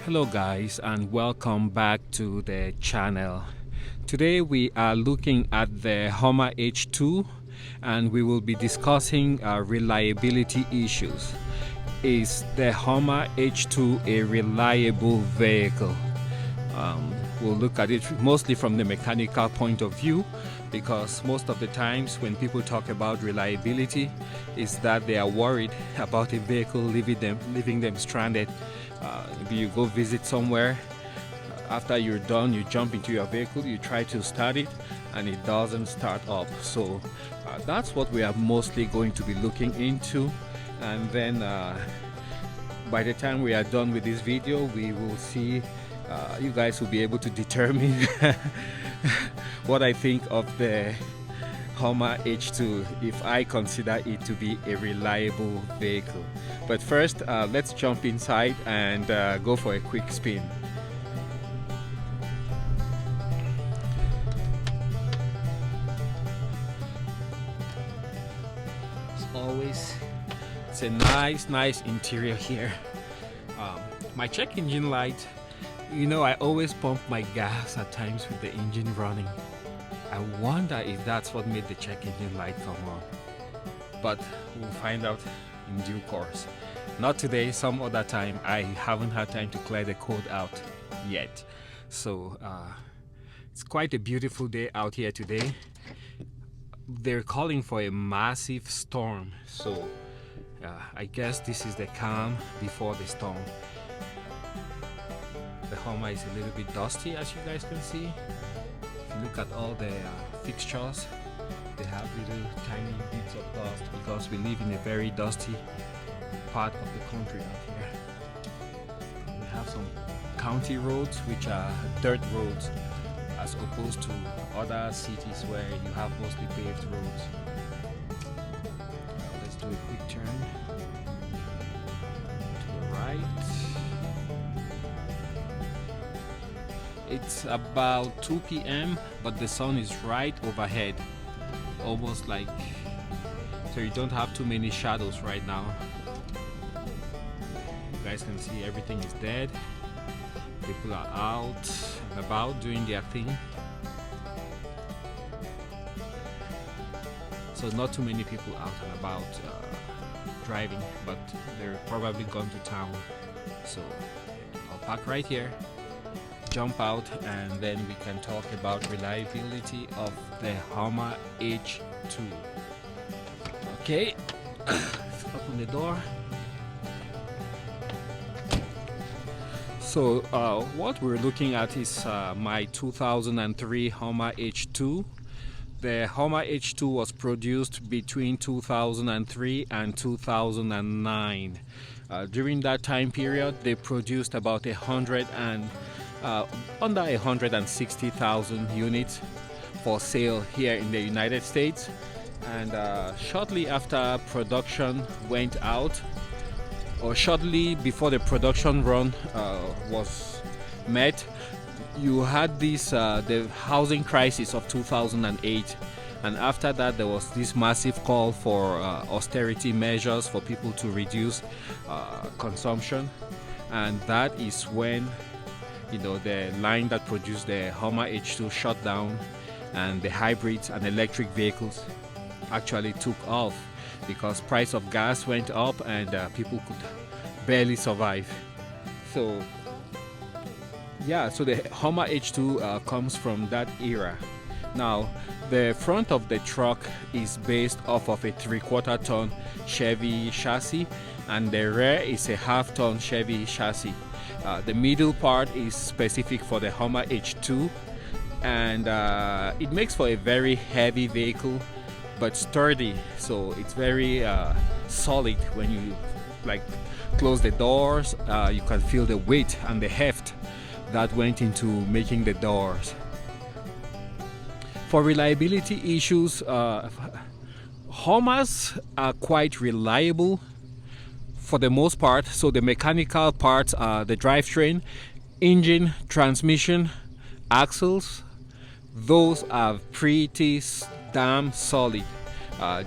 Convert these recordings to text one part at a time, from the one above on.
Hello guys, and welcome back to the channel. Today we are looking at the HUMMER H2 and we will be discussing reliability issues. Is the HUMMER H2 a reliable vehicle? We'll look at it mostly from the mechanical point of view, because most of the times when people talk about reliability is that they are worried about a vehicle leaving them stranded. Maybe you go visit somewhere, after you're done you jump into your vehicle, you try to start it and it doesn't start up. So that's what we are mostly going to be looking into, and then by the time we are done with this video we will see, you guys will be able to determine what I think of the HUMMER H2, if I consider it to be a reliable vehicle. But first, let's jump inside and go for a quick spin. As always, it's a nice interior here. My check engine light, you know, I always pump my gas at times with the engine running. I wonder if that's what made the check engine light come on, but we'll find out in due course. Not today, some other time. I haven't had time to clear the code out yet. So it's quite a beautiful day out here today. They're calling for a massive storm, so I guess this is the calm before the storm. The HUMMER is a little bit dusty, as you guys can see. If you look at all the fixtures, they have little tiny bits of dust because we live in a very dusty part of the country out here. We have some county roads which are dirt roads, as opposed to other cities where you have mostly paved roads. Now let's do a quick turn to the right. It's about 2 p.m. but the sun is right overhead, almost like, so you don't have too many shadows right now. You guys can see everything is dead. People are out and about doing their thing. So not too many people out and about driving, but they're probably gone to town. So I'll park right here, jump out, and then we can talk about reliability of the HUMMER H2. Okay, let's open the door. So what we're looking at is my 2003 HUMMER H2. The HUMMER H2 was produced between 2003 and 2009. During that time period, they produced about under 160,000 units for sale here in the United States. And shortly after production went out, or shortly before the production run was met, you had this the housing crisis of 2008, and after that there was this massive call for austerity measures for people to reduce consumption, and that is when, you know, the line that produced the HUMMER H2 shut down, and the hybrids and electric vehicles actually took off because price of gas went up and people could barely survive. So yeah, so the HUMMER H2 comes from that era. Now the front of the truck is based off of a 3/4 ton Chevy chassis, and the rear is a 1/2 ton Chevy chassis. The middle part is specific for the HUMMER H2, and it makes for a very heavy vehicle but sturdy. So it's very solid. When you like close the doors, you can feel the weight and the heft that went into making the doors. For reliability issues, HUMMERs are quite reliable for the most part. So the mechanical parts are the drivetrain, engine, transmission, axles. Those are pretty damn solid.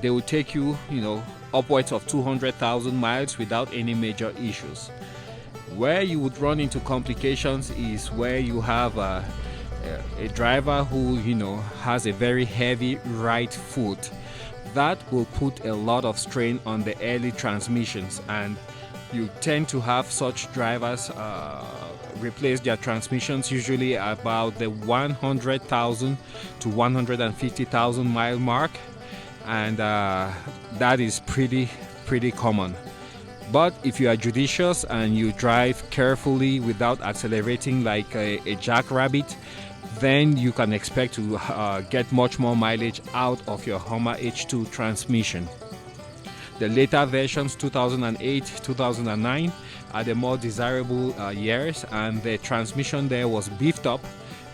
They will take you, you know, upwards of 200,000 miles without any major issues. Where you would run into complications is where you have a driver who, you know, has a very heavy right foot. That will put a lot of strain on the early transmissions, and you tend to have such drivers replace their transmissions usually about the 100,000 to 150,000 mile mark, and that is pretty common. But if you are judicious and you drive carefully without accelerating like a jackrabbit, then you can expect to get much more mileage out of your Hummer H2 transmission. The later versions, 2008, 2009, are the more desirable years, and the transmission there was beefed up.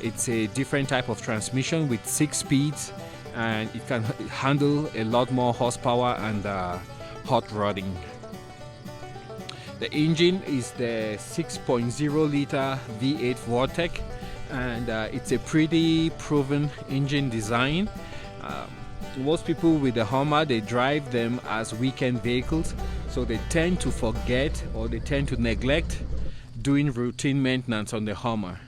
It's a different type of transmission with 6 speeds, and it can handle a lot more horsepower and hot rodding. The engine is the 6.0 liter V8 Vortec, and it's a pretty proven engine design. Most people with the Hummer, they drive them as weekend vehicles, so they tend to forget or they tend to neglect doing routine maintenance on the Hummer.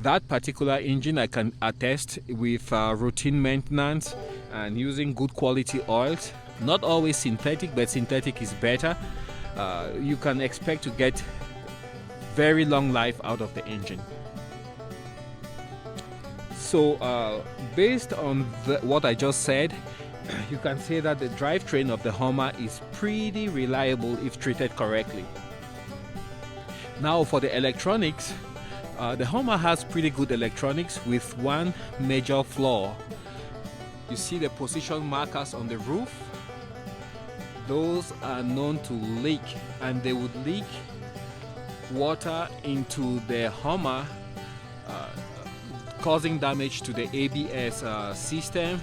That particular engine, I can attest with routine maintenance and using good quality oils, not always synthetic, but synthetic is better. You can expect to get very long life out of the engine. So based on what I just said, you can say that the drivetrain of the Hummer is pretty reliable if treated correctly. Now for the electronics, the Hummer has pretty good electronics with one major flaw. You see the position markers on the roof? Those are known to leak, and they would leak water into the Hummer, causing damage to the ABS system.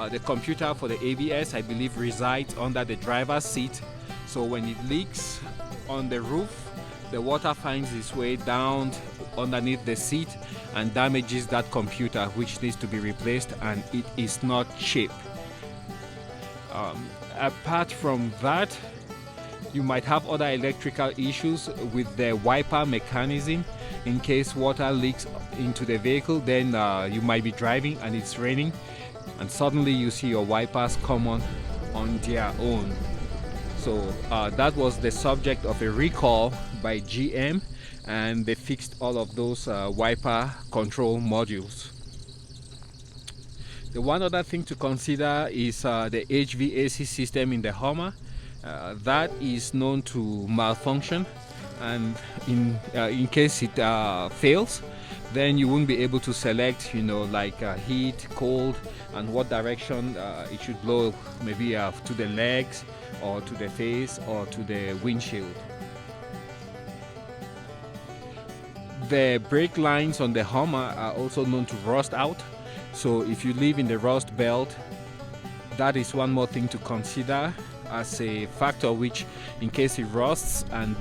The computer for the ABS, I believe, resides under the driver's seat, so when it leaks on the roof, the water finds its way down underneath the seat and damages that computer, which needs to be replaced, and it is not cheap. Apart from that, you might have other electrical issues with the wiper mechanism. In case water leaks into the vehicle, then you might be driving and it's raining, and suddenly you see your wipers come on their own. So that was the subject of a recall by GM, and they fixed all of those wiper control modules. The one other thing to consider is the HVAC system in the Hummer. That is known to malfunction, and in case it fails, then you won't be able to select, you know, like heat, cold, and what direction it should blow, maybe to the legs or to the face or to the windshield. The brake lines on the Hummer are also known to rust out. So if you live in the rust belt, that is one more thing to consider as a factor, which in case it rusts and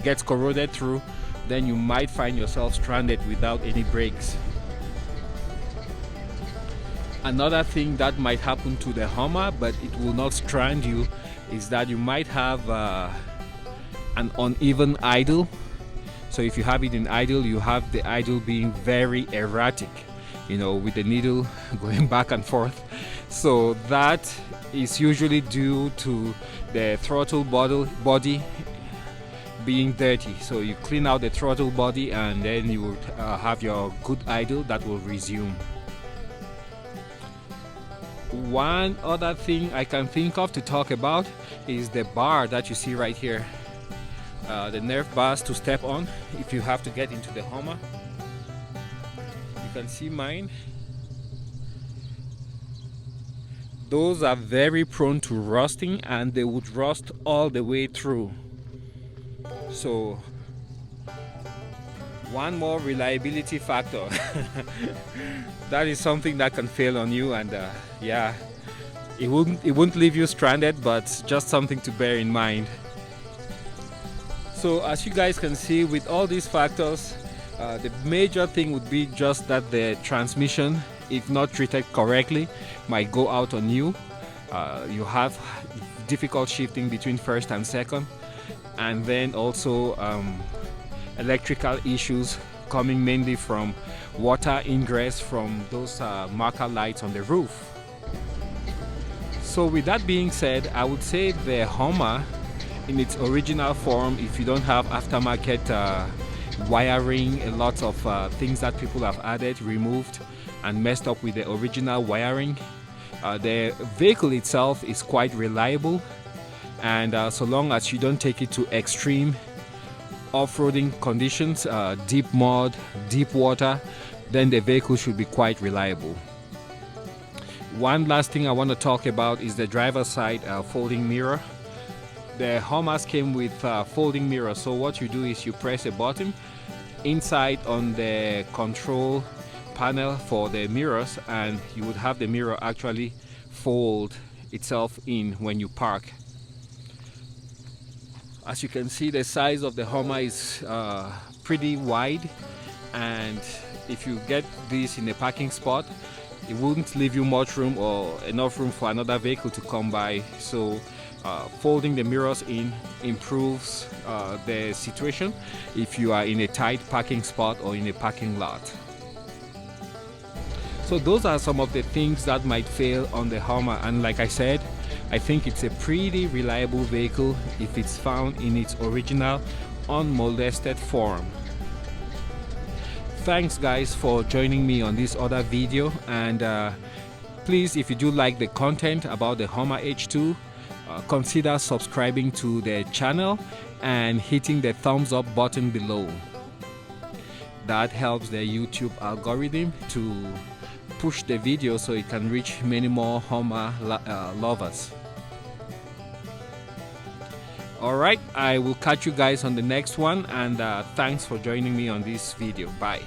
gets corroded through, then you might find yourself stranded without any brakes. Another thing that might happen to the Hummer, but it will not strand you, is that you might have an uneven idle. So if you have it in idle, you have the idle being very erratic, you know, with the needle going back and forth. So that is usually due to the throttle body being dirty. So you clean out the throttle body, and then you will have your good idle that will resume. One other thing I can think of to talk about is the bar that you see right here. The nerve bars to step on if you have to get into the Hummer. You can see mine. Those are very prone to rusting, and they would rust all the way through. So one more reliability factor. That is something that can fail on you, and yeah, it won't leave you stranded, but just something to bear in mind. So as you guys can see, with all these factors, the major thing would be just that the transmission, if not treated correctly, might go out on you. You have difficult shifting between first and second, and then also electrical issues coming mainly from water ingress from those marker lights on the roof. So with that being said, I would say the Hummer in its original form, if you don't have aftermarket wiring, a lot of things that people have added, removed and messed up with the original wiring, the vehicle itself is quite reliable, and so long as you don't take it to extreme off-roading conditions, deep mud, deep water, then the vehicle should be quite reliable. One last thing I want to talk about is the driver's side folding mirror. The Hummers came with folding mirror, so what you do is you press a button inside on the control panel for the mirrors, and you would have the mirror actually fold itself in when you park. As you can see, the size of the Hummer is pretty wide, and if you get this in a parking spot, it wouldn't leave you much room or enough room for another vehicle to come by. So folding the mirrors in improves the situation if you are in a tight parking spot or in a parking lot. So those are some of the things that might fail on the Hummer, and like I said, I think it's a pretty reliable vehicle if it's found in its original unmolested form. Thanks guys for joining me on this other video, and please, if you do like the content about the Hummer H2, consider subscribing to the channel and hitting the thumbs up button below. That helps the YouTube algorithm to push the video so it can reach many more Hummer lovers. Alright, I will catch you guys on the next one, and thanks for joining me on this video. Bye.